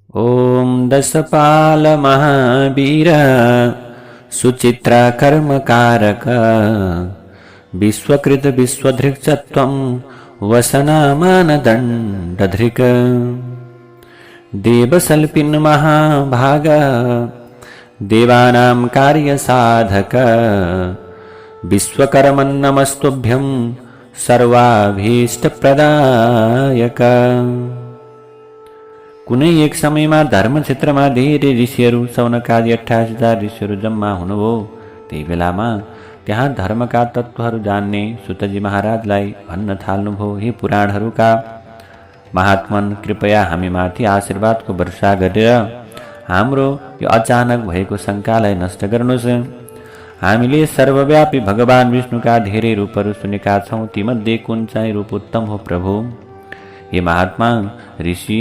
ॐ दशपाल महावीर सुचित्रा कर्मकारक विश्वकृत विश्वधृक् वसनामानदण्डधृक् देवसल्पिन् महाभाग देवानां कार्यसाधक विश्वकर्मन्नमस्तुभ्यं सर्वाभीष्टप्रदायक। कुनै एक समयमा धर्म क्षेत्रमा धेरै ऋषिहरू सौनकादि 88,000 ऋषिहरू जम्मा हुनुभयो। त्यही बेलामा त्यहाँ धर्मका तत्त्वहरू जान्ने सुतजी महाराजलाई भन्न थाल्नुभयो, हे पुराणहरूका महात्मन, कृपया हामीमाथि आशीर्वादको वर्षा गरेर हाम्रो यो अचानक भएको शङ्कालाई नष्ट गर्नुहोस्। हामीले सर्वव्यापी भगवान विष्णुका धेरै रूपहरू सुनेका छौँ, तीमध्ये कुन चाहिँ रूप उत्तम हो प्रभु? हे महात्मा ऋषि,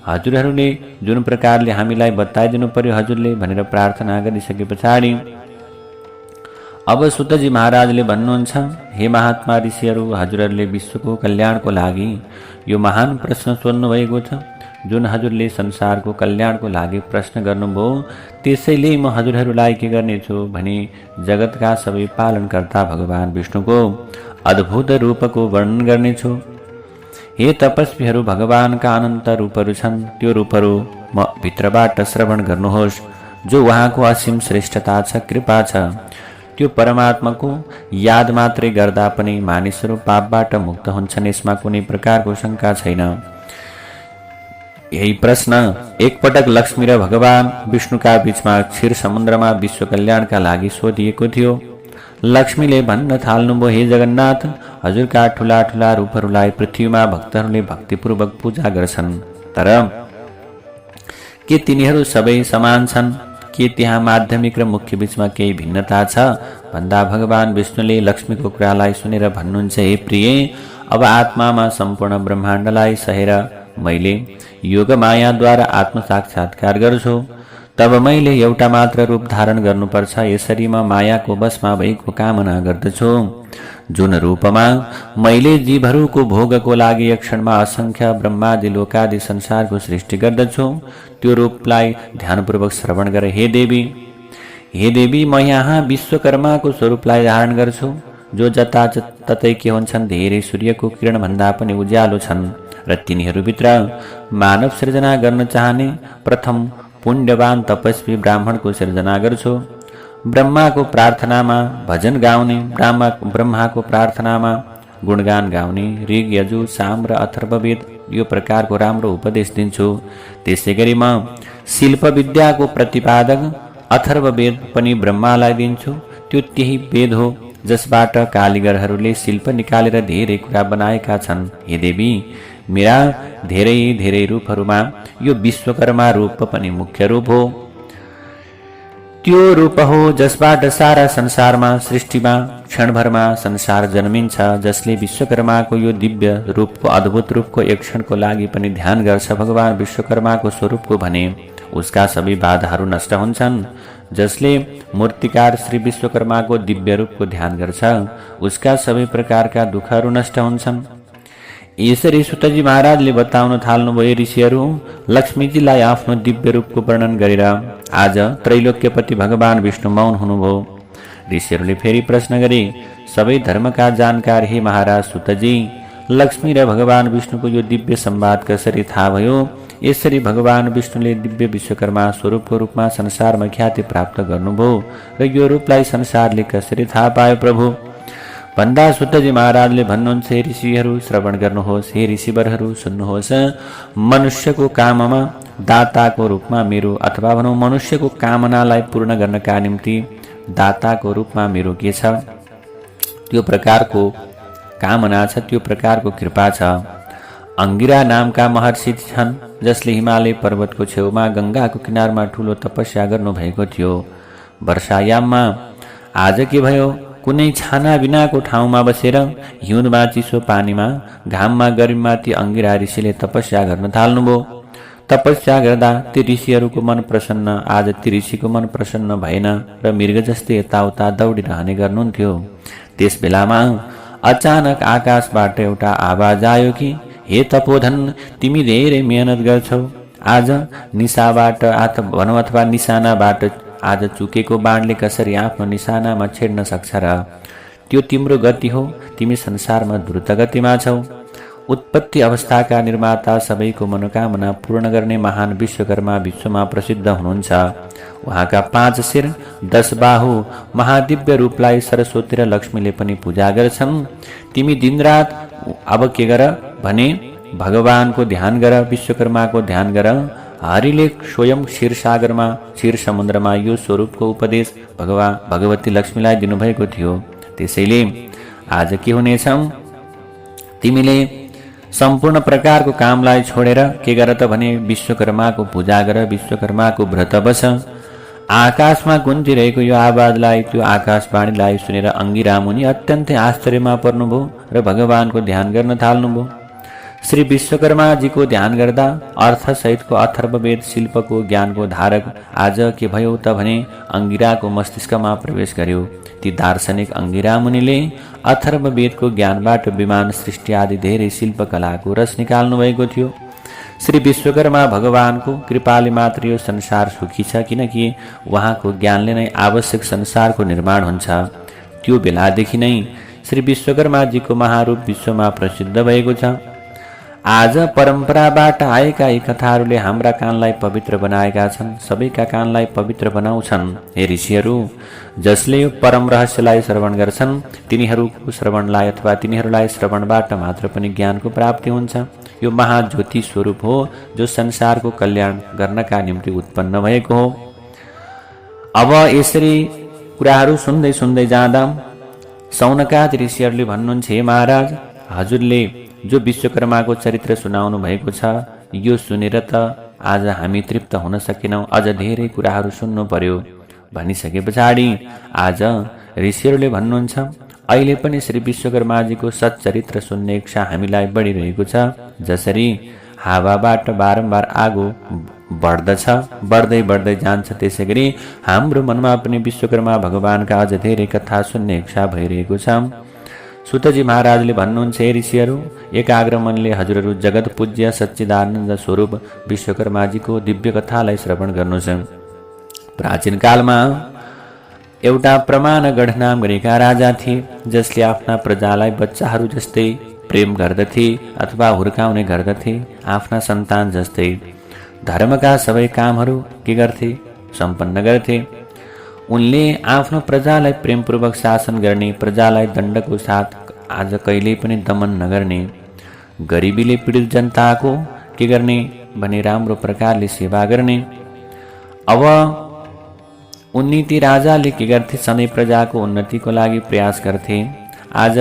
हजुरहरूले जुन प्रकारले हामीलाई बताइदिनु पर्यो हजुरले भनेर प्रार्थना गरिसके पछाडि अब सुतजी महाराजले भन्नुहुन्छ, हे महात्मा ऋषिहरू, हजुरहरूले विश्वको कल्याणको लागि यो महान प्रश्न सोध्नु भएको छ। जुन हजुरले संसारको कल्याणको लागि प्रश्न गर्नुभयो, त्यसैले म हजुरहरूलाई के गर्नेछु भने जगतका सबै पालनकर्ता भगवान विष्णुको अद्भुत रूपको वर्णन गर्नेछु। हे तपस्वीहरू, भगवानका अनन्त रूपहरू छन्, त्यो रूपहरू म भित्रबाट श्रवण गर्नुहोस्। जो उहाँको असीम श्रेष्ठता छ, कृपा छ, त्यो परमात्माको याद मात्रै गर्दा पनि मानिसहरू पापबाट मुक्त हुन्छन्, यसमा कुनै प्रकारको शङ्का छैन। यही प्रश्न एकपटक लक्ष्मी र भगवान विष्णुका बीचमा क्षीर समुद्रमा विश्व कल्याणका लागि सोधिएको थियो। लक्ष्मीले भन्न थाल्नुभयो, हे जगन्नाथ, हजुरका ठुला ठुला रूपहरूलाई पृथ्वीमा भक्तहरूले भक्तिपूर्वक पूजा गर्छन्, तर के तिनीहरू सबै समान छन्? के त्यहाँ माध्यमिक र मुख्य बीचमा केही भिन्नता छ भन्दा भगवान विष्णुले लक्ष्मीको कुरालाई सुनेर भन्नुहुन्छ, हे प्रिय, अब आत्मामा सम्पूर्ण ब्रह्माण्डलाई सहेर मैले योग मायाद्वारा आत्मसाक्षात्कार गर्छु। तब मैले एउटा मात्र रूप धारण गर्नुपर्छ। यसरी म मायाको वशमा भएको कामना गर्दछु। जुन रूपमा मैले जीवहरूको भोगको लागि एक क्षणमा असङ्ख्य ब्रह्मादि लोकादि संसारको सृष्टि गर्दछु, त्यो रूपलाई ध्यानपूर्वक श्रवण गर। हे देवी, म यहाँ विश्वकर्माको स्वरूपलाई धारण गर्छु, जो जताततै के हुन्छन्, धेरै सूर्यको किरणभन्दा पनि उज्यालो छन्, र तिनीहरूभित्र मानव सृजना गर्न चाहने प्रथम पुण्यवान तपस्वी ब्राह्मणको सृजना गर्छु। ब्रह्माको प्रार्थनामा भजन गाउने, ब्रह्माको प्रार्थनामा गुणगान गाउने, ऋग, यजु, साम र अथर्ववेद यो प्रकारको राम्रो उपदेश दिन्छु। त्यसै गरी म शिल्प विद्याको प्रतिपादक अथर्ववेद पनि ब्रह्मालाई दिन्छु। त्यो त्यही वेद हो जसबाट कालीगरहरूले शिल्प निकालेर धेरै कुरा बनाएका छन्। हे देवी, मेरा धेरै धेरै रूपहरूमा यो विश्वकर्मा रूप पनि मुख्य रूप हो। त्यो रूप हो जसबाट सारा संसारमा सृष्टिमा क्षणभरमा संसार जन्मिन्छ। जसले विश्वकर्माको यो दिव्य रूपको अद्भुत रूपको एक क्षणको लागि पनि ध्यान गर्छ, भगवान विश्वकर्माको स्वरूपको भने उसका सबै बाधाहरू नष्ट हुन्छन्। जसले मूर्तिकार श्री विश्वकर्माको दिव्य रूपको ध्यान गर्छ, उसका सबै प्रकारका दुःखहरू नष्ट हुन्छन्। यसरी सुतजी महाराजले बताउन थाल्नुभयो, ऋषिहरू, लक्ष्मीजीलाई आफ्नो दिव्य रूपको वर्णन गरेर आज त्रैलोक्यपति भगवान विष्णु मौन हुनुभयो। ऋषिहरूले फेरि प्रश्न गरे, सबै धर्मका जानकार हे महाराज सुतजी, लक्ष्मी र भगवान विष्णुको यो दिव्य संवाद कसरी थाहा भयो? यसरी भगवान विष्णुले दिव्य विश्वकर्मा स्वरूपको रूपमा संसारमा ख्याति प्राप्त गर्नुभयो र यो रूपलाई संसारले कसरी थाहा पायो प्रभु? भन्दा सुतजी महाराजले भन्नुहुन्छ, हे ऋषिहरू, श्रवण गर्नुहोस्। हे ऋषिवरहरू, सुन्नुहोस्। मनुष्यको काममा दाताको रूपमा मेरो, अथवा भनौँ मनुष्यको कामनालाई पूर्ण गर्नका निम्ति दाताको रूपमा मेरो के छ? त्यो प्रकारको कामना छ, त्यो प्रकारको कृपा छ। अंगिरा नामका महर्षि छन्, जसले हिमालय पर्वतको छेउमा गङ्गाको किनारमा ठुलो तपस्या गर्नुभएको थियो। वर्षायाममा आज के भयो? कुनै छाना बिनाको ठाउँमा बसेर हिउँदमा चिसो पानीमा घाममा गर्मीमा ती अंगिरा ऋषिले तपस्या गर्न थाल्नुभयो। तपस्या गर्दा ती ऋषिहरूको मन प्रसन्न, आज ती ऋषिको मन प्रसन्न भएन र मृग जस्तै यताउता दौडिरहने गर्नुहुन्थ्यो। त्यस बेलामा अचानक आकाशबाट एउटा आवाज आयो कि, हे तपोधन, तिमी धेरै मेहनत गर्छौ, आज निशाबाट भनौँ अथवा निशानाबाट आज चुकेको बाणले कसरी आफ्नो निशानामा छेड्न सक्छ र? त्यो तिम्रो गति हो, तिमी संसारमा द्रुत गतिमा छौ। उत्पत्ति अवस्थाका निर्माता, सबैको मनोकामना पूर्ण गर्ने महान विश्वकर्मा विश्वमा प्रसिद्ध हुनुहुन्छ। उहाँका 5 शिर 10 बाहु महादिव्य रूपलाई सरस्वती र लक्ष्मीले पनि पूजा गर्छन्। तिमी दिनरात अब के गर भने भगवानको ध्यान गर, विश्वकर्माको ध्यान गर। हरिले स्वयं क्षीरसागरमा, क्षीर समुद्रमा यो स्वरूपको उपदेश भगवती लक्ष्मीलाई दिनुभएको थियो। त्यसैले आज के हुनेछ, तिमीले सम्पूर्ण प्रकारको कामलाई छोडेर के गर त भने विश्वकर्माको पूजा गर, विश्वकर्माको व्रत बस। आकाशमा गुन्जिरहेको यो आवाजलाई, त्यो आकाशवाणीलाई सुनेर अंगिरा मुनि अत्यन्तै आश्चर्यमा पर्नुभयो र भगवानको ध्यान गर्न थाल्नुभयो। श्री विश्वकर्माजीको ध्यान गर्दा अर्थसहितको अथर्ववेद शिल्पको ज्ञानको धारक आज के भयो त भने अंगिराको मस्तिष्कमा प्रवेश गर्यो। ती दार्शनिक अंगिरा मुनिले अथर्ववेदको ज्ञानबाट विमान सृष्टि आदि धेरै शिल्पकलाको रस निकाल्नु भएको थियो। श्री विश्वकर्मा भगवानको कृपाले मात्र यो संसार सुखी छ, किनकि उहाँको ज्ञानले नै आवश्यक संसारको निर्माण हुन्छ। त्यो बेलादेखि नै श्री विश्वकर्माजीको महारूप विश्वमा प्रसिद्ध भएको छ। आज परम्पराबाट आएका यी कथाहरूले हाम्रा कानलाई पवित्र बनाएका छन्, सबैका कानलाई पवित्र बनाउँछन्। हे ऋषिहरू, जसले यो परम रहस्यलाई श्रवण गर्छन् तिनीहरूको श्रवणलाई अथवा तिनीहरूलाई श्रवणबाट मात्र पनि ज्ञानको प्राप्ति हुन्छ। यो महाज्योति स्वरूप हो जो संसारको कल्याण गर्नका निम्ति उत्पन्न भएको हो। अब यसरी कुराहरू सुन्दै सुन्दै जाँदा सौनकादि ऋषिहरूले भन्नुहुन्छ, हे महाराज, हजुरले जो विश्वकर्माको चरित्र सुनाउनु भएको छ यो सुनेर त आज हामी तृप्त हुन सकेनौं, अझ धेरै कुराहरू सुन्नु पर्यो। भनिसके पछाडि आज ऋषिहरूले भन्नुहुन्छ, अहिले पनि श्री विश्वकर्माजीको सच्चरित्र सुन्ने इच्छा हामीलाई बढिरहेको छ। जसरी हावाबाट बारम्बार आगो बढ्दछ, बढ्दै बढ्दै जान्छ, त्यसैगरी हाम्रो मनमा पनि विश्वकर्मा भगवानका अझ धेरै कथा सुन्ने इच्छा भइरहेको छ। सुतजी महाराजले भन्नुहुन्छ, हे ऋषिहरू, एकाग्र मनले हजुरहरू जगत पूज्य सच्चिदानन्द स्वरूप विश्वकर्माजीको दिव्य कथालाई श्रवण गर्नुहोस्। प्राचीन कालमा एउटा प्रमाणगढ नाम गरेका राजा थिए, जसले आफ्ना प्रजालाई बच्चाहरू जस्तै प्रेम गर्दथे अथवा हुर्काउने गर्दथे, आफ्ना सन्तान जस्तै। धर्मका सबै कामहरू के गर्थे, सम्पन्न गर्थे। उनले आफ्नो प्रजालाई प्रेमपूर्वक शासन गर्ने, प्रजालाई दण्डको साथ आज कहिल्यै पनि दमन नगर्ने, गरिबीले पीडित जनताको के गर्ने भने राम्रो प्रकारले सेवा गर्ने। अब उनी ती राजाले के गर्थे, सधैँ प्रजाको उन्नतिको लागि प्रयास गर्थे। आज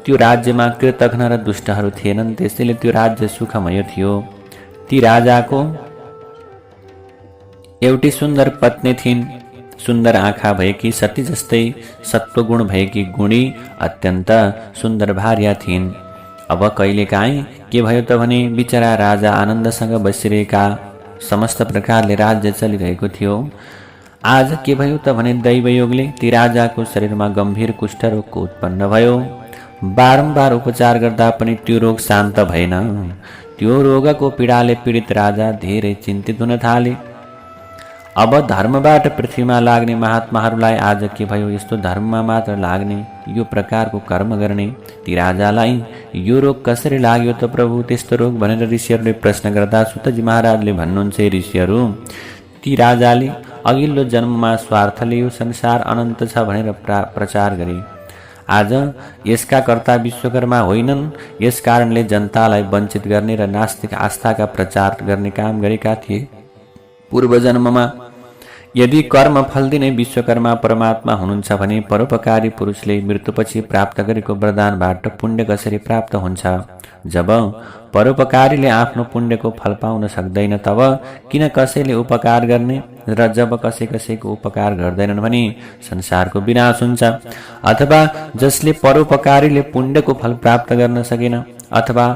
त्यो राज्यमा कृतघ्न र दुष्टहरू थिएनन्, त्यसैले त्यो राज्य सुखमय थियो। ती राजाको एउटी सुन्दर पत्नी थिइन्, सुन्दर आँखा भएकी सती जस्तै सत्वगुण भएकी गुणी अत्यन्त सुन्दर भार्या थिइन्। अब कहिलेकाहीँ के भयो त भने बिचरा राजा आनन्दसँग बसिरहेका, समस्त प्रकारले राज्य चलिरहेको थियो। आज के भयो त भने दैवयोगले ती राजाको शरीरमा गम्भीर कुष्ठरोगको उत्पन्न भयो। बारम्बार उपचार गर्दा पनि त्यो रोग शान्त भएन। त्यो रोगको पीडाले पीडित राजा धेरै चिन्तित हुन थाले। अब धर्मबाट पृथ्वीमा लाग्ने महात्माहरूलाई आज के भयो, यस्तो धर्ममा मात्र लाग्ने, यो प्रकारको कर्म गर्ने ती राजालाई यो रोग कसरी लाग्यो त प्रभु त्यस्तो रोग भनेर ऋषिहरूले प्रश्न गर्दा सुतजी महाराजले भन्नुहुन्छ, ऋषिहरू, ती राजाले अघिल्लो जन्ममा स्वार्थले यो संसार अनन्त छ भनेर प्रचार गरे। आज यसका कर्ता विश्वकर्मा होइनन्, यस कारणले जनतालाई वञ्चित गर्ने र नास्तिक आस्थाका प्रचार गर्ने काम गरेका थिए। पूर्व जन्ममा यदि कर्म फल दिने विश्वकर्मा परमात्मा हुनुहुन्छ भने परोपकारी पुरुषले मृत्युपछि प्राप्त गरेको वरदानबाट पुण्य कसरी प्राप्त हुन्छ? जब परोपकारीले आफ्नो पुण्यको फल पाउन सक्दैन तब किन कसैले उपकार गर्ने, र जब कसैको उपकार गर्दैनन् भने संसारको विनाश हुन्छ। अथवा जसले परोपकारीले पुण्यको फल प्राप्त गर्न सकेन अथवा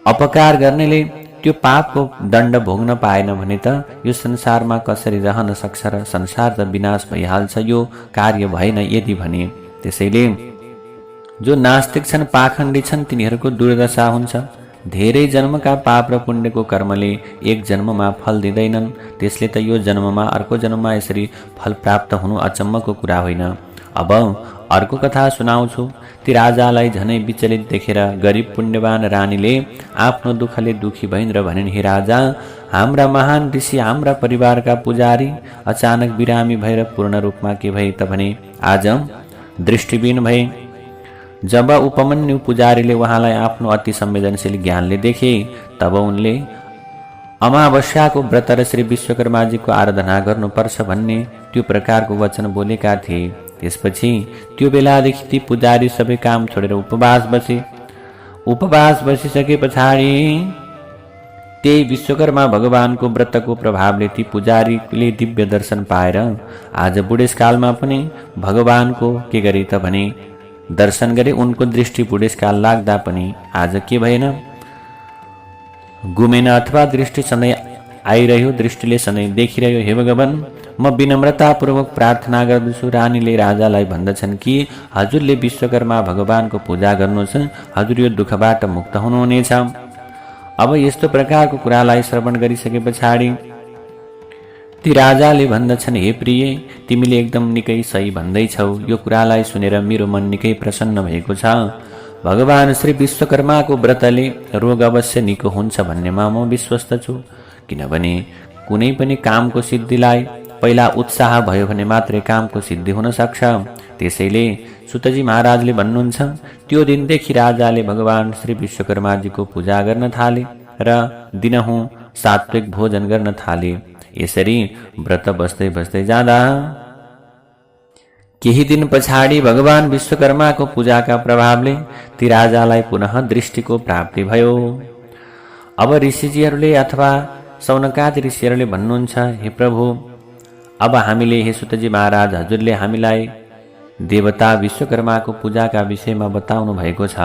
अपकार गर्नेले त्यो पापको दण्ड भोग्न पाएन भने त यो संसारमा कसरी रहन सक्छ र संसार त विनाश भइहाल्छ। यो कार्य भएन यदि भने। त्यसैले जो नास्तिक छन्, पाखण्डी छन्, तिनीहरूको दुर्दशा हुन्छ। धेरै जन्मका पाप र पुण्यको कर्मले एक जन्ममा फल दिँदैनन्। त्यसले त यो जन्ममा अर्को जन्ममा यसरी फल प्राप्त हुनु अचम्मको कुरा होइन। अब अर्को कथा सुनाउँछु। ती राजालाई झनै विचलित देखेर गरिब पुण्यवान रानीले आफ्नो दुःखले दुखी भइन् र भनिन्, हे राजा, हाम्रा महान ऋषि, हाम्रा परिवारका पुजारी अचानक बिरामी भएर पूर्ण रूपमा के भए त भने आज दृष्टिविहीन भए। जब उपमन्यु पुजारीले उहाँलाई आफ्नो अति संवेदनशील ज्ञानले देखे, तब उनले अमावस्याको व्रत र श्री विश्वकर्माजीको आराधना गर्नुपर्छ भन्ने त्यो प्रकारको वचन बोलेका थिए। त्यसपछि त्यो बेलादेखि ती पुजारी सबै काम छोडेर उपवास बसे। उपवास बसिसके पछाडि त्यही विश्वकर्मा भगवानको व्रतको प्रभावले ती पुजारीले दिव्य दर्शन पाएर आज बुढेसकालमा पनि भगवानको के गरे त भने दर्शन गरे। उनको दृष्टि बुढेसकाल लाग्दा पनि आज के भएन, गुमेन अथवा दृष्टि सधैँ आइरह्यो, दृष्टिले सधैँ देखिरह्यो। हे भगवान, म विनम्रतापूर्वक प्रार्थना गर्दछु। रानीले राजालाई भन्दछन् कि हजुरले विश्वकर्मा भगवानको पूजा गर्नुहोस्, हजुर यो दुःखबाट मुक्त हुनुहुनेछ। अब यस्तो प्रकारको कुरालाई श्रवण गरिसके पछाडि ती राजाले भन्दछन्, हे प्रिय, तिमीले एकदम निकै सही भन्दैछौ। यो कुरालाई सुनेर मेरो मन निकै प्रसन्न भएको छ। भगवान श्री विश्वकर्माको व्रतले रोग अवश्य निको हुन्छ भन्नेमा म विश्वस्त छु। किनभने कुनै पनि कामको सिद्धिलाई पहिला उत्साह भयो भने मात्रै कामको सिद्धि हुन सक्छ। त्यसैले सुतजी महाराजले भन्नुहुन्छ, त्यो दिनदेखि राजाले भगवान श्री विश्वकर्माजीको पूजा गर्न थाले र दिनहुँ सात्विक भोजन गर्न थाले। यसरी व्रत बस्दै बस्दै जाँदा केही दिन पछाडि भगवान विश्वकर्माको पूजाका प्रभावले ती राजालाई पुनः दृष्टिको प्राप्ति भयो। अब ऋषिजीहरूले अथवा सौनकादि ऋषिहरूले भन्नुहुन्छ, हे प्रभु, अब हामीले, हे सुतजी महाराज, हजुरले हामीलाई देवता विश्वकर्माको पूजाका विषयमा बताउनु भएको छ।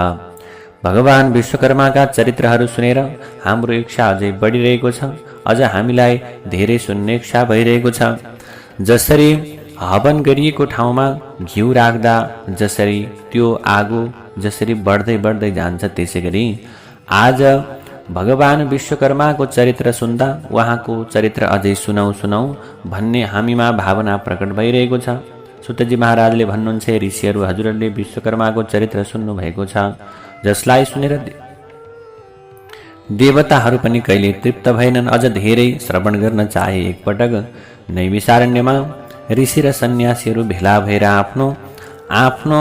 भगवान विश्वकर्माका चरित्रहरू सुनेर हाम्रो इच्छा अझै बढिरहेको छ। अझ हामीलाई धेरै सुन्ने इच्छा भइरहेको छ। जसरी हवन गरिएको ठाउँमा घिउ राख्दा जसरी त्यो आगो जसरी बढ्दै बढ्दै जान्छ, त्यसै गरी आज भगवान विश्वकर्माको चरित्र सुन्दा उहाँको चरित्र अझै सुनौ भन्ने हामीमा भावना प्रकट भइरहेको छ। सुतजी महाराजले भन्नुहुन्छ, ऋषिहरू, हजुरहरूले विश्वकर्माको चरित्र सुन्नु भएको छ, जसलाई सुनेर देवताहरू पनि कहिले तृप्त भएनन्, अझ धेरै श्रवण गर्न चाहे। एकपटक नैमिषारण्यमा ऋषि र सन्यासीहरू भेला भएर आफ्नो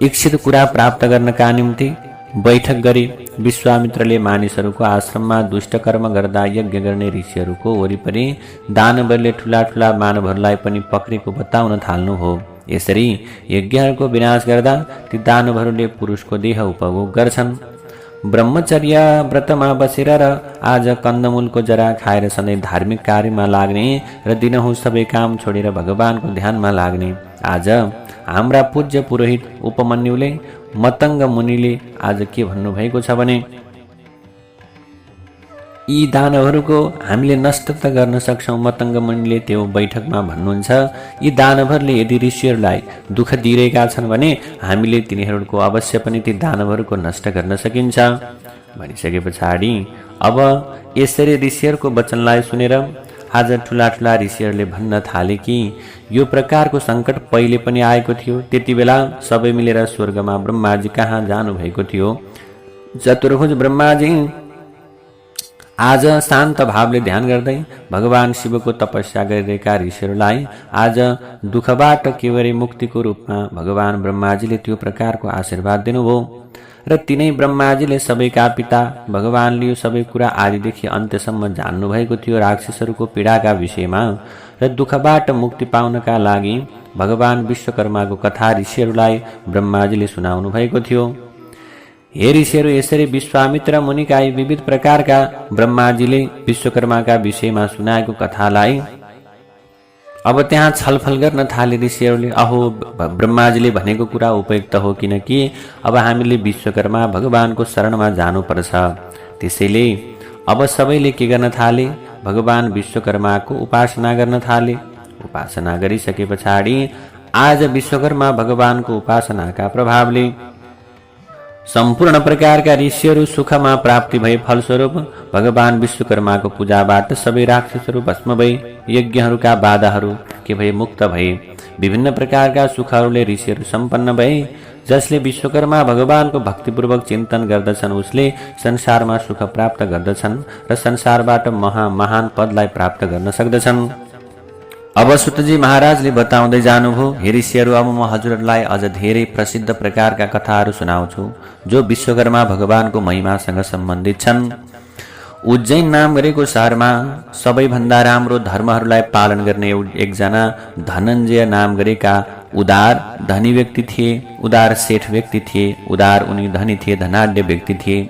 इच्छित कुरा प्राप्त गर्नका निम्ति बैठक गरी विश्वामित्रले मानिसहरूको आश्रममा दुष्ट कर्म गर्दा यज्ञ गर्ने ऋषिहरूको वरिपरि दानवहरूले ठुला ठुला मानवहरूलाई पनि पक्रेको बताउन थाल्नु हो। यसरी यज्ञहरूको विनाश गर्दा ती दानवहरूले पुरुषको देह उपभोग गर्छन्। ब्रह्मचर्य व्रतमा बसेर र आज कन्दमूलको जरा खाएर सधैँ धार्मिक कार्यमा लाग्ने र दिनहुँ सबै काम छोडेर भगवानको ध्यानमा लाग्ने आज हाम्रा पूज्य पुरोहित उपमन्युले मतंग मुनिले आज के भन्नुभएको छ भने, यी दानवहरूको हामीले नष्ट त गर्न सक्छौँ। मतंग मुनिले त्यो बैठकमा भन्नुहुन्छ, यी दानवहरूले यदि ऋषिहरूलाई दुःख दिइरहेका छन् भने हामीले तिनीहरूको अवश्य पनि ती दानवहरूको नष्ट गर्न सकिन्छ भनिसके पछाडि अब यसरी ऋषिहरूको वचनलाई सुनेर आज ठुला ठुला ऋषिहरूले भन्न थाले कि यो प्रकारको सङ्कट पहिले पनि आएको थियो। त्यति बेला सबै मिलेर स्वर्गमा ब्रह्माजी कहाँ जानुभएको थियो। चतुर्भुज ब्रह्माजी आज शान्त भावले ध्यान गर्दै भगवान शिवको तपस्या गरिरहेका ऋषिहरूलाई आज दुःखबाट केवरै मुक्तिको रूपमा भगवान ब्रह्माजीले त्यो प्रकारको आशीर्वाद दिनुभयो र तिनै ब्रह्माजीले सबैका पिता भगवानले यो सबै कुरा आदिदेखि अन्त्यसम्म जान्नुभएको थियो राक्षसहरूको पीडाका विषयमा र दुःखबाट मुक्ति पाउनका लागि भगवान विश्वकर्माको कथा ऋषिहरूलाई ब्रह्माजीले सुनाउनु भएको थियो। हे ऋषिहरू, यसरी विश्वामित्र मुनिका विविध प्रकारका ब्रह्माजीले विश्वकर्माका विषयमा सुनाएको कथालाई अब त्यहाँ छलफल गर्न थाले ऋषिहरूले। अहो, ब्रह्माजीले भनेको कुरा उपयुक्त हो, किनकि अब हामीले विश्वकर्मा भगवानको शरणमा जानुपर्छ। त्यसैले अब सबैले के गर्न थाले, भगवान विश्वकर्माको उपासना गर्न थाले। उपासना गरिसके पछाडि आज विश्वकर्मा भगवानको उपासनाका प्रभावले सम्पूर्ण प्रकारका ऋषिहरू सुखमा प्राप्ति भए फलस्वरूप भगवान विश्वकर्माको पूजाबाट सबै राक्षसहरू भस्म भई यज्ञहरूका बाधाहरू के भए मुक्त भए। विभिन्न प्रकारका सुखहरूले ऋषिहरू सम्पन्न भए। जसले विश्वकर्मा भगवानको भक्तिपूर्वक चिन्तन गर्दछन् उसले संसारमा सुख प्राप्त गर्दछन् र संसारबाट महान पदलाई प्राप्त गर्न सक्दछन्। अब सुतजी महाराजले बताउँदै जानुभयो, हे ऋषिहरू, अब म हजुरहरूलाई अझ धेरै प्रसिद्ध प्रकारका कथाहरू सुनाउँछु जो विश्वकर्मा भगवानको महिमासँग सम्बन्धित छन्। उज्जैन नाम गरेको शहरमा सबैभन्दा राम्रो धर्महरूलाई पालन गर्ने एकजना धनञ्जय नाम गरेका उदार धनी व्यक्ति थिए। उदार सेठ व्यक्ति थिए। उदार उनी धनी थिए, धनाढ्य व्यक्ति थिए।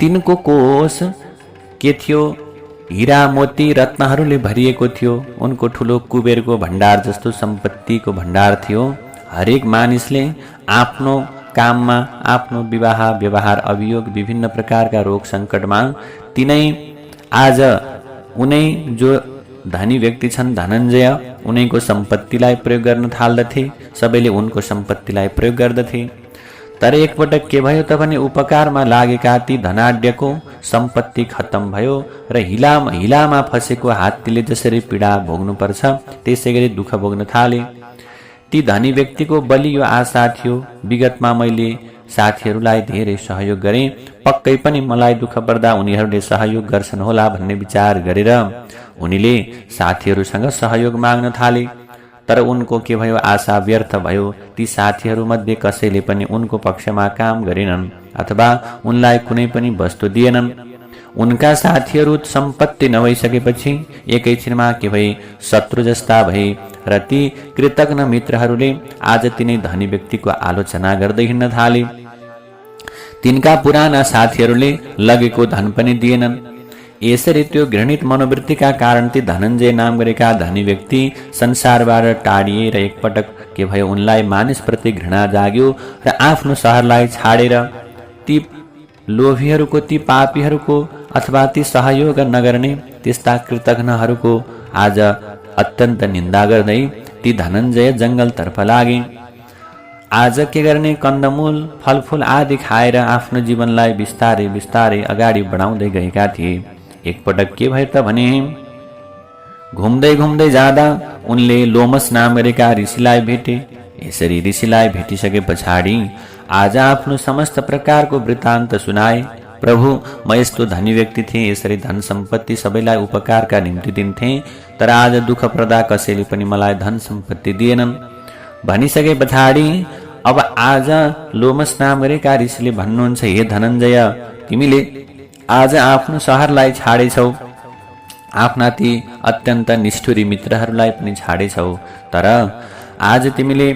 तिनको कोष के थियो? हीरा मोती रत्नहरूले भरिएको थियो। उनको ठुलो कुबेरको भण्डार जस्तो सम्पत्तिको भण्डार थियो। हरेक मानिसले आफ्नो काममा, आफ्नो विवाह व्यवहार अभियोग, विभिन्न प्रकारका रोग सङ्कटमा तिनै आज उनै जो धनी व्यक्ति छन् धनञ्जय, उनैको सम्पत्तिलाई प्रयोग गर्न थाल्दथे। सबैले उनको सम्पत्तिलाई प्रयोग गर्दथे। तर एकपटक के भयो त भने उपकारमा लागेका ती धनाढ्यको सम्पत्ति खत्तम भयो र हिलामा फसेको हात्तीले जसरी पीडा भोग्नुपर्छ त्यसै गरी दुःख भोग्न थाले। ती धनी व्यक्तिको बलियो आशा थियो, विगतमा मैले साथीहरूलाई धेरै सहयोग गरेँ, पक्कै पनि मलाई दुःख पर्दा उनीहरूले सहयोग गर्छन् होला भन्ने विचार गरेर उनीले साथीहरूसँग सहयोग माग्न थाले। तर उनको के भयो? आशा व्यर्थ भयो। ती साथीहरूमध्ये कसैले पनि उनको पक्षमा काम गरेनन् अथवा उनलाई कुनै पनि वस्तु दिएनन्। उनका साथीहरू सम्पत्ति नभइसकेपछि एकैछिनमा के भए? शत्रु जस्ता भए र ती कृतज्ञ मित्रहरूले आज तिनै धनी व्यक्तिको आलोचना गर्दै हिँड्न थाले। तिनका पुराना साथीहरूले लगेको धन पनि दिएनन्। यसरी त्यो घृणित मनोवृत्तिका कारण ती धनञ्जय नाम गरेका धनी व्यक्ति संसारबाट टाढिए र एकपटक के भयो? उनलाई मानिसप्रति घृणा जाग्यो र आफ्नो शहरलाई छाडेर ती लोभीहरूको, ती पापीहरूको अथवा ती सहयोग नगर्ने त्यस्ता कृतज्ञहरूको आज अत्यन्त निन्दा गर्दै ती धनञ्जय जङ्गलतर्फ लागे। आज के गर्ने? कन्दमूल फलफूल आदि खाएर आफ्नो जीवनलाई बिस्तारै बिस्तारै अगाडि बढाउँदै गएका थिए। एकपटक के भयो त भने घुम्दै घुम्दै जाँदा उनले लोमस नाम गरेका ऋषिलाई भेटे। यसरी ऋषिलाई भेटिसके पछाडि आज आफ्नो समस्त प्रकारको वृत्तान्त सुनाए। प्रभु, म यस्तो धनी व्यक्ति थिएँ, यसरी धन सम्पत्ति सबैलाई उपकारका निम्ति दिन्थेँ, तर आज दुःख पर्दा कसैले पनि मलाई धन सम्पत्ति दिएनन् भनिसके पछाडि अब आज लोमस नाम गरेका ऋषिले भन्नुहुन्छ, हे धनञ्जय, तिमीले आज आफ्नो शहरलाई छाडेछौ, आफ्ना ती अत्यन्त निष्ठुरी मित्रहरूलाई पनि छाडेछौ, तर आज तिमीले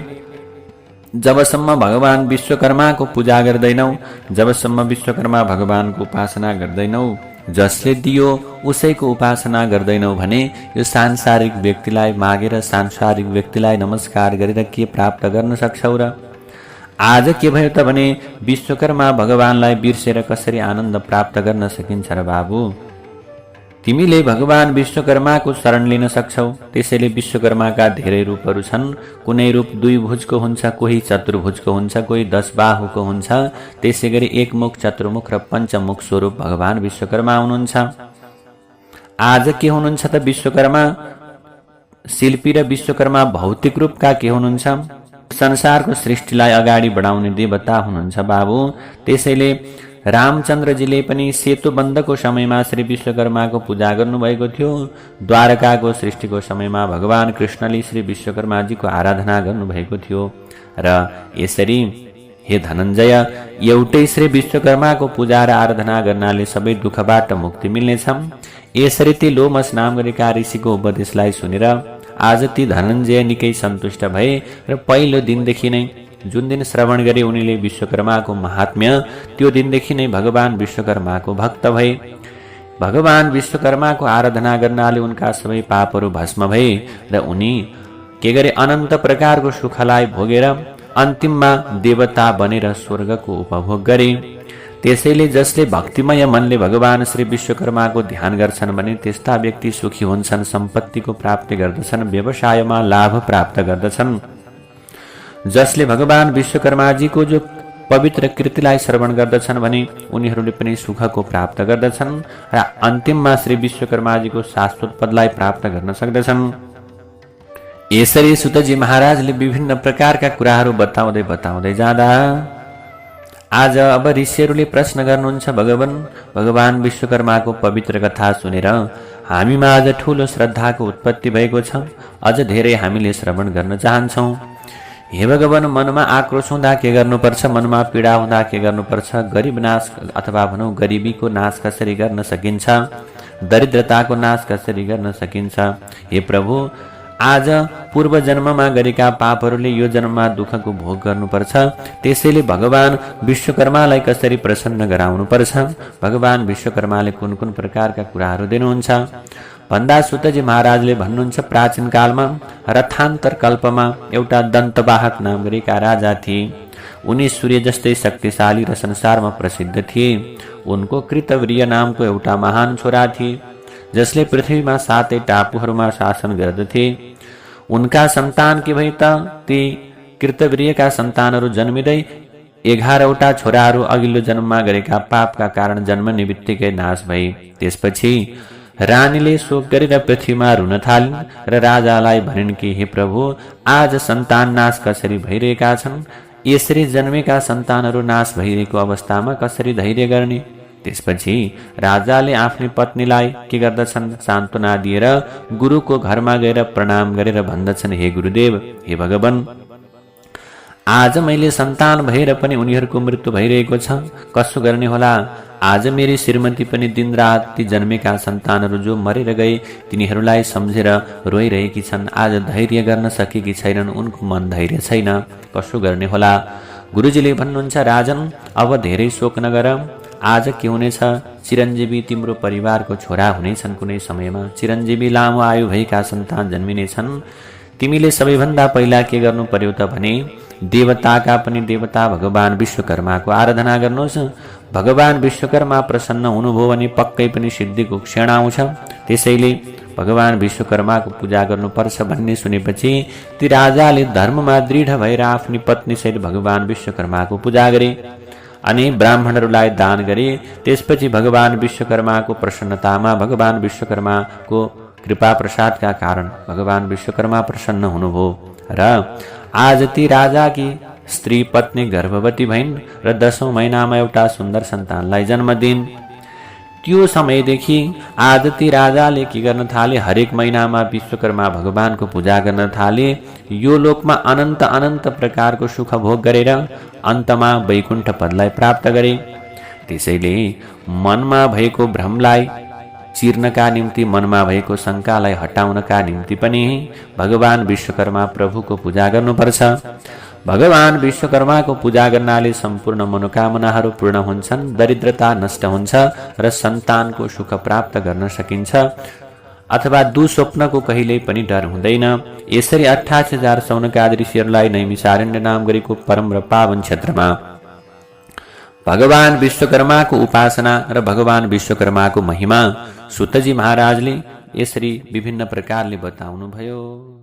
जबसम्म भगवान विश्वकर्माको पूजा गर्दैनौ, जबसम्म विश्वकर्मा भगवानको उपासना गर्दैनौ, जसले दियो उसैको उपासना गर्दैनौ भने यो सांसारिक व्यक्तिलाई मागेर, सांसारिक व्यक्तिलाई नमस्कार गरेर के प्राप्त गर्न सक्छौ र? आज के भयो त भने विश्वकर्मा भगवानलाई बिर्सेर कसरी आनन्द प्राप्त गर्न सकिन्छ र बाबु? तिमीले भगवान विश्वकर्माको शरण लिन सक्छौ। त्यसैले विश्वकर्माका धेरै रूपहरू छन्। कुनै रूप दुई भुजको हुन्छ, कोही चतुर्भुजको हुन्छ, कोही 10 बाहुको हुन्छ। त्यसै गरी एकमुख, चतुर्मुख र पञ्चमुख स्वरूप भगवान विश्वकर्मा हुनुहुन्छ। आज के हुनुहुन्छ त विश्वकर्मा शिल्पी र विश्वकर्मा भौतिक रूपका के हुनुहुन्छ? संसारको सृष्टिलाई अगाडि बढाउने देवता हुनुहुन्छ बाबु। त्यसैले रामचन्द्रजीले पनि सेतुबन्धको समयमा श्री विश्वकर्माको पूजा गर्नुभएको थियो। द्वारकाको सृष्टिको समयमा भगवान कृष्णले श्री विश्वकर्माजीको आराधना गर्नुभएको थियो। र यसरी हे धनञ्जय, एउटै श्री विश्वकर्माको पूजा र आराधना गर्नाले सबै दुःखबाट मुक्ति मिल्नेछ। यसरी ती लोमस नाम गरेका ऋषिको उपदेशलाई सुनेर आज ती धनञ्जय निकै सन्तुष्ट भए र पहिलो दिनदेखि नै, जुन दिन श्रवण गरे उनीले विश्वकर्माको महात्म्य, त्यो दिनदेखि नै भगवान विश्वकर्माको भक्त भए। भगवान विश्वकर्माको आराधना गर्नाले उनका सबै पापहरू भस्म भए र उनी के गरे? अनन्त प्रकारको सुखलाई भोगेर अन्तिममा देवता बनेर स्वर्गको उपभोग गरे। त्यसैले जसले भक्तिमय मनले भगवान श्री विश्वकर्माको ध्यान गर्छन् भने त्यस्ता व्यक्ति सुखी हुन्छन्, सम्पत्तिको प्राप्ति गर्दछन्, व्यवसायमा लाभ प्राप्त गर्दछन्। जसले भगवान विश्वकर्माजीको जो पवित्र कृतिलाई श्रवण गर्दछन् भने उनीहरूले पनि सुखको प्राप्त गर्दछन् र अन्तिममा श्री विश्वकर्माजीको शाश्वत पदलाई प्राप्त गर्न सक्दछन्। यसरी सुतजी महाराजले विभिन्न प्रकारका कुराहरू बताउँदै जाँदा आज अब ऋषिहरूले प्रश्न गर्नुहुन्छ, भगवान विश्वकर्माको पवित्र कथा सुनेर हामीमा आज ठूलो श्रद्धाको उत्पत्ति भएको छ। अझ धेरै हामीले श्रवण गर्न चाहन्छौँ। हे भगवान, मनमा आक्रोश हुँदा के गर्नुपर्छ, मनमा पीडा हुँदा के गर्नुपर्छ, गरिब नाश अथवा भनौँ गरिबीको नाश कसरी गर्न सकिन्छ, दरिद्रताको नाश कसरी गर्न सकिन्छ। हे प्रभु, आज पूर्व जन्ममा गरेका पापहरूले यो जन्ममा दुःखको भोग गर्नुपर्छ। त्यसैले भगवान विश्वकर्मालाई कसरी प्रसन्न गराउनुपर्छ, भगवान विश्वकर्माले कुन कुन प्रकारका कुराहरू दिनुहुन्छ भन्दा सुतजी महाराजले भन्नुहुन्छ, प्राचीन कालमा रथान्तर कल्पमा एउटा दन्तवाहक नाम गरेका राजा थिए। उनी सूर्य जस्तै शक्तिशाली र संसारमा प्रसिद्ध थिए। उनको कृतवीर्य नामको एउटा महान छोरा थिए जसले पृथ्वीमा 7 टापुहरूमा शासन गर्दथे। उनका सन्तान के भए त ती कृतवीर्यका सन्तानहरू जन्मिँदै 11वटा छोराहरू अघिल्लो जन्ममा गरेका पापका कारण जन्मने बित्तिकै नाश भए। त्यसपछि रानीले शोक गरेर पृथ्वीमा रुन थालिन् र राजालाई भनिन् कि हे प्रभु, आज सन्तान नाश कसरी भइरहेका छन्, यसरी जन्मेका सन्तानहरू नाश भइरहेको अवस्थामा कसरी धैर्य गर्ने। त्यसपछि राजाले आफ्नी पत्नीलाई के गर्दछन्, सान्त्वना दिएर गुरुको घरमा गएर प्रणाम गरेर भन्दछन्, हे गुरुदेव, हे भगवान, आज मैले सन्तान भएर पनि उनीहरूको मृत्यु भइरहेको छ, कसो गर्ने होला। आज मेरी श्रीमती पनि दिनरात ती जन्मेका सन्तानहरू जो मरेर गए तिनीहरूलाई सम्झेर रोइरहेकी छन्। आज धैर्य गर्न सकेकी छैनन्, उनको मन धैर्य छैन, कसो गर्ने होला। गुरुजीले भन्नुहुन्छ, राजन, अब धेरै शोक नगर। आज के हुनेछ, चिरञ्जीवी तिम्रो परिवारको छोरा हुनेछन्। कुनै समयमा चिरञ्जीवी लामो आयु भएका सन्तान जन्मिनेछन्। तिमीले सबैभन्दा पहिला के गर्नु पर्यो त भने देवताका पनि देवता भगवान विश्वकर्माको आराधना गर्नुहोस्। भगवान विश्वकर्मा प्रसन्न हुनुभयो भने पक्कै पनि सिद्धिको क्षण आउँछ। त्यसैले भगवान विश्वकर्माको पूजा गर्नुपर्छ भन्ने सुनेपछि ती राजाले धर्ममा दृढ भएर आफ्नी पत्नीसहित भगवान विश्वकर्माको पूजा गरे अनि ब्राह्मणहरूलाई दान गरे। त्यसपछि भगवान विश्वकर्माको प्रसन्नतामा भगवान विश्वकर्माको कृपा प्रसादका कारण भगवान विश्वकर्मा प्रसन्न हुनुभयो र आज ती राजाकी स्त्री पत्नी गर्भवती भइन् र 10औं महिनामा एउटा सुन्दर सन्तानलाई जन्म दिइन्। त्यो समयदेखि आज ती राजाले के गर्न थाले, हरेक महिनामा विश्वकर्मा भगवानको पूजा गर्न थाले। यो लोकमा अनन्त अनन्त प्रकारको सुख भोग गरेर अन्तमा वैकुण्ठ पदलाई प्राप्त गरे। त्यसैले मनमा भएको भ्रमलाई चिर्नका निम्ति, मनमा भएको शङ्कालाई हटाउनका निम्ति पनि भगवान विश्वकर्मा प्रभुको पूजा गर्नुपर्छ। भगवान विश्वकर्माको पूजा गर्नाले सम्पूर्ण मनोकामनाहरू पूर्ण हुन्छन्, दरिद्रता नष्ट हुन्छ र सन्तानको सुख प्राप्त गर्न सकिन्छ अथवा दुस्वप्नको कहिल्यै पनि डर हुँदैन। यसरी 28,000 शौनकादि ऋषिहरूलाई नैमिषारण्य नाम गरेको परम र पावन क्षेत्रमा भगवान विश्वकर्माको उपासना र भगवान विश्वकर्माको महिमा सुतजी महाराजले यसरी विभिन्न प्रकारले बताउनुभयो।